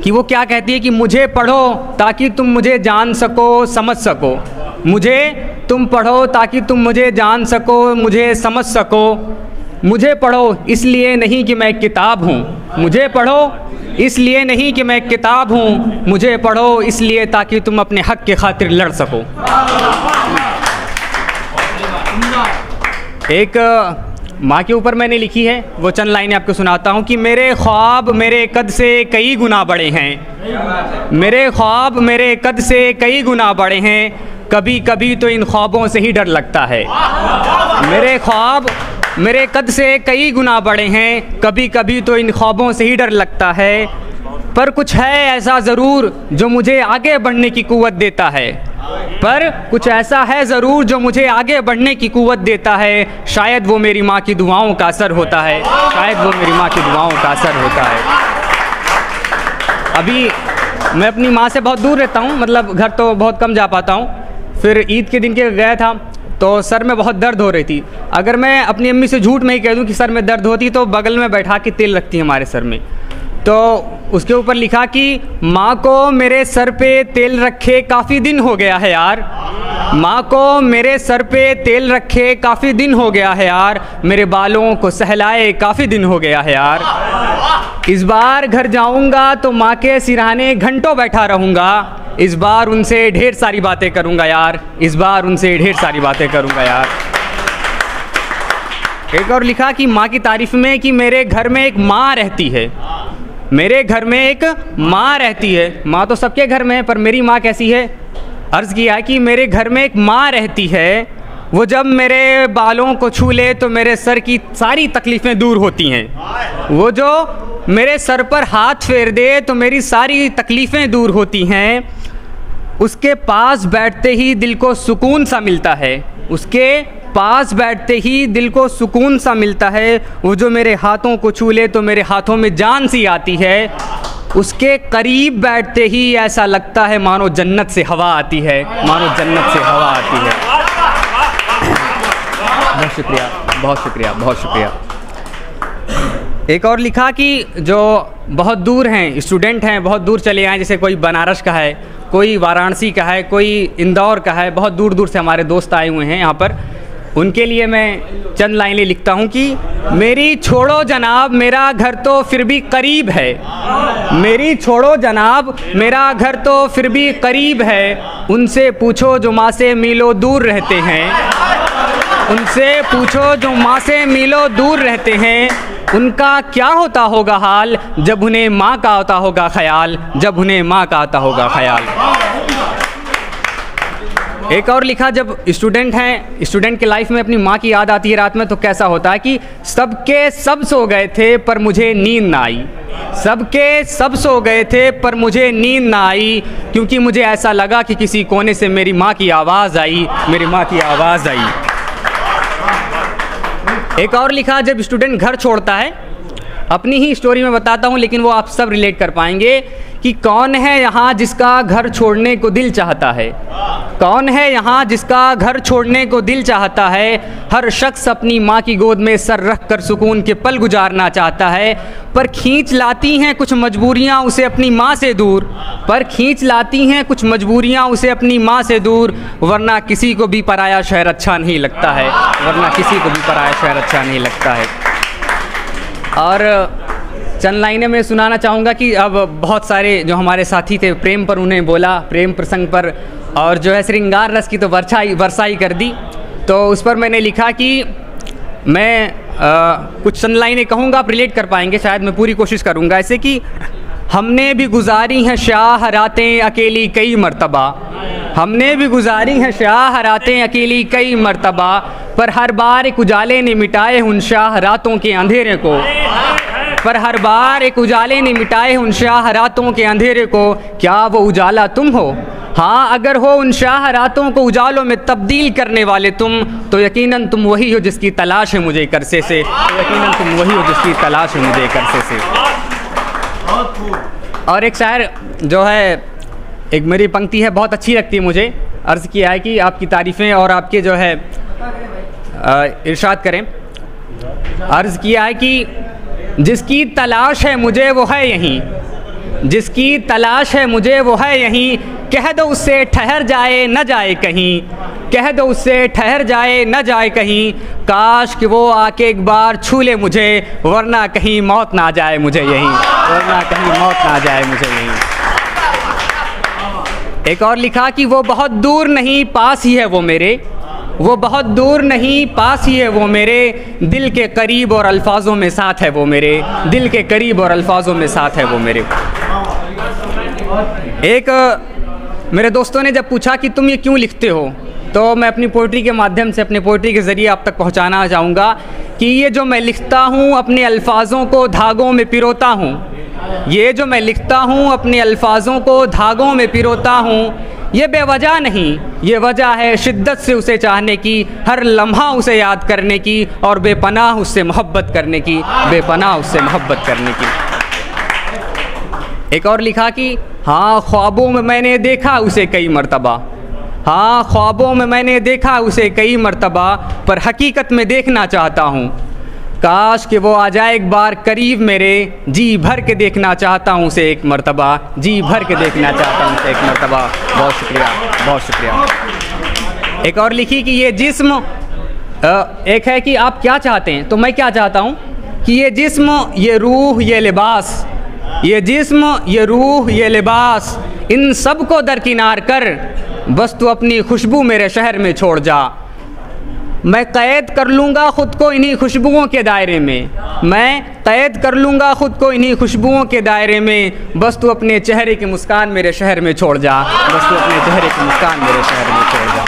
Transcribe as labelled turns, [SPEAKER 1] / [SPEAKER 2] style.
[SPEAKER 1] कि वो क्या कहती है कि मुझे पढ़ो ताकि तुम मुझे जान सको, समझ सको। मुझे तुम पढ़ो ताकि तुम मुझे जान सको, मुझे समझ सको। मुझे पढ़ो इसलिए नहीं कि मैं किताब हूँ, मुझे पढ़ो इसलिए नहीं कि मैं किताब हूँ, मुझे पढ़ो इसलिए ताकि तुम अपने हक़ के खातिर लड़ सको। एक माँ के ऊपर मैंने लिखी है, वो चंद लाइनें आपको सुनाता हूँ कि मेरे ख्वाब मेरे कद से कई गुना बड़े हैं, मेरे ख्वाब मेरे कद से कई गुना बड़े हैं, कभी कभी तो इन ख्वाबों से ही डर लगता है। मेरे ख्वाब मेरे कद से कई गुना बड़े हैं, कभी कभी तो इन ख्वाबों से ही डर लगता है, पर कुछ है ऐसा ज़रूर जो मुझे आगे बढ़ने की कुव्वत देता है, पर कुछ ऐसा है ज़रूर जो मुझे आगे बढ़ने की कुव्वत देता है। शायद वो मेरी माँ की दुआओं का असर होता है, शायद वो मेरी माँ की दुआओं का असर होता है। अभी मैं अपनी माँ से बहुत दूर रहता हूँ, मतलब घर तो बहुत कम जा पाता हूँ। फिर ईद के दिन के गया था तो सर में बहुत दर्द हो रही थी। अगर मैं अपनी अम्मी से झूठ में ही कह दूँ कि सर में दर्द होती तो बगल में बैठा के तेल रखती है हमारे सर में, तो उसके ऊपर लिखा कि माँ को मेरे सर पे तेल रखे काफ़ी दिन हो गया है यार, माँ को मेरे सर पे तेल रखे काफ़ी दिन हो गया है यार, मेरे बालों को सहलाए काफ़ी दिन हो गया है यार। इस बार घर जाऊँगा तो माँ के सिरहाने घंटों बैठा रहूँगा, इस बार उनसे ढेर सारी बातें करूँगा यार, इस बार उनसे ढेर सारी बातें करूँगा यार। एक और लिखा कि माँ की तारीफ़ में कि मेरे घर में एक माँ रहती है, मेरे घर में एक माँ रहती है। माँ तो सबके घर में है, पर मेरी माँ कैसी है? अर्ज़ किया कि मेरे घर में एक माँ रहती है, वो जब मेरे बालों को छू ले तो मेरे सर की सारी तकलीफ़ें दूर होती हैं, वो जो मेरे सर पर हाथ फेर दे तो मेरी सारी तकलीफ़ें दूर होती हैं। उसके पास बैठते ही दिल को सुकून सा मिलता है, उसके पास बैठते ही दिल को सुकून सा मिलता है, वो जो मेरे हाथों को छू ले तो मेरे हाथों में जान सी आती है, उसके करीब बैठते ही ऐसा लगता है मानो जन्नत से हवा आती है, मानो जन्नत से हवा आती है। बहुत शुक्रिया, बहुत शुक्रिया, बहुत शुक्रिया। एक और लिखा कि जो बहुत दूर हैं, स्टूडेंट हैं, बहुत दूर चले आए, जैसे कोई बनारस का है, कोई वाराणसी का है, कोई इंदौर का है, बहुत दूर दूर से हमारे दोस्त आए हुए हैं यहाँ पर, उनके लिए मैं चंद लाइनें लिखता हूँ कि मेरी छोड़ो जनाब मेरा घर तो फिर भी करीब है, मेरी छोड़ो जनाब मेरा घर तो फिर भी करीब है, उनसे पूछो जो माँ से मीलों दूर रहते हैं, उनसे पूछो जो माँ से मीलों दूर रहते हैं, उनका क्या होता होगा हाल जब उन्हें माँ का आता होगा ख्याल, जब उन्हें माँ का आता होगा ख्याल। एक और लिखा, जब स्टूडेंट हैं, स्टूडेंट की लाइफ में अपनी माँ की याद आती है रात में, तो कैसा होता है कि सबके सब सो गए थे पर मुझे नींद ना आई, सबके सब सो गए थे पर मुझे नींद ना आई, क्योंकि मुझे ऐसा लगा कि किसी कोने से मेरी माँ की आवाज़ आई, मेरी माँ की आवाज़ आई। एक और लिखा, जब स्टूडेंट घर छोड़ता है, अपनी ही स्टोरी में बताता हूँ लेकिन वो आप सब रिलेट कर पाएंगे कि कौन है यहाँ जिसका घर छोड़ने को दिल चाहता है, कौन है यहाँ जिसका घर छोड़ने को दिल चाहता है, हर शख्स अपनी माँ की गोद में सर रख कर सुकून के पल गुजारना चाहता है, पर खींच लाती हैं कुछ मजबूरियाँ उसे अपनी माँ से दूर, पर खींच लाती हैं कुछ मजबूरियाँ उसे अपनी माँ से दूर, वरना किसी को भी पराया शहर अच्छा नहीं लगता है, वरना किसी को भी पराया शहर अच्छा नहीं लगता है। और चंद लाइनें मैं सुनाना चाहूँगा कि अब बहुत सारे जो हमारे साथी थे प्रेम पर उन्हें बोला, प्रेम प्रसंग पर, और जो है श्रृंगार रस की तो वर्षा ही कर दी, तो उस पर मैंने लिखा कि मैं कुछ चंद लाइनें कहूँगा, आप रिलेट कर पाएंगे शायद, मैं पूरी कोशिश करूँगा। ऐसे कि हमने भी गुजारी हैं शाह रातें अकेली कई मर्तबा, हमने भी गुजारी हैं शाह रातें अकेली कई मर्तबा, पर हर बार एक उजाले ने मिटाए उन शाह रातों के अंधेरे को, पर हर बार एक उजाले ने मिटाए उन शाह रातों के अंधेरे को, क्या वो उजाला तुम हो? हाँ अगर हो उन शाह रातों को उजालों में तब्दील करने वाले तुम, तो यकीनन तुम वही हो जिसकी तलाश है मुझे एक अरसे से, तो यकीनन तुम वही हो जिसकी तलाश है मुझे एक अरसे से। और एक शायर जो है, एक मेरी पंक्ति है बहुत अच्छी लगती है मुझे, अर्ज़ किया है कि आपकी तारीफ़ें और आपके जो है इरशाद करें। अर्ज़ किया है कि जिसकी तलाश है मुझे वो है यहीं, जिसकी तलाश है मुझे वो है यहीं, कह दो उससे ठहर जाए न जाए कहीं, कह दो उससे ठहर जाए न जाए कहीं, काश कि वो आके एक बार छू ले मुझे, वरना कहीं मौत ना जाए मुझे यहीं, वरना कहीं मौत ना जाए मुझे यहीं। एक और लिखा कि वो बहुत दूर नहीं पास ही है वो मेरे, वो बहुत दूर नहीं पास ही है वो मेरे, दिल के करीब और अल्फाजों में साथ है वो मेरे, दिल के करीब और अल्फाजों में साथ है वो मेरे। एक मेरे दोस्तों ने जब पूछा कि तुम ये क्यों लिखते हो, तो मैं अपनी पोइट्री के माध्यम से, अपनी पोइट्री के ज़रिए आप तक पहुंचाना चाहूँगा कि ये जो मैं लिखता हूँ अपने अल्फाजों को धागों में पिरोता हूँ, ये जो मैं लिखता हूँ अपने अल्फाजों को धागों में पिरोता हूँ, ये बेवजह नहीं, ये वजह है शिद्दत से उसे चाहने की, हर लम्हा उसे याद करने की, और बेपनाह उससे मोहब्बत करने की, बेपनाह उससे मोहब्बत करने की। एक और लिखा कि हाँ ख्वाबों में मैंने देखा उसे कई मर्तबा, हाँ ख्वाबों में मैंने देखा उसे कई मर्तबा, पर हकीकत में देखना चाहता हूँ, काश कि वो आ जाए एक बार करीब मेरे, जी भर के देखना चाहता हूँ उसे एक मर्तबा, जी भर के देखना चाहता हूँ उसे एक मर्तबा। बहुत शुक्रिया, बहुत शुक्रिया। एक और लिखी कि ये जिस्म, एक है कि आप क्या चाहते हैं, तो मैं क्या चाहता हूँ कि ये जिस्म, ये रूह, ये लिबास, ये जिस्म, ये रूह, ये लिबास, इन सब को दरकिनार कर, बस तू अपनी खुशबू मेरे शहर में छोड़ जा। मैं क़ैद कर लूँगा ख़ुद को इन्हीं खुशबुओं के दायरे में, मैं क़ैद कर लूँगा ख़ुद को इन्हीं खुशबुओं के दायरे में, बस तू अपने चेहरे की मुस्कान मेरे शहर में छोड़ जा, बस तू अपने चेहरे की मुस्कान मेरे शहर में छोड़ जा।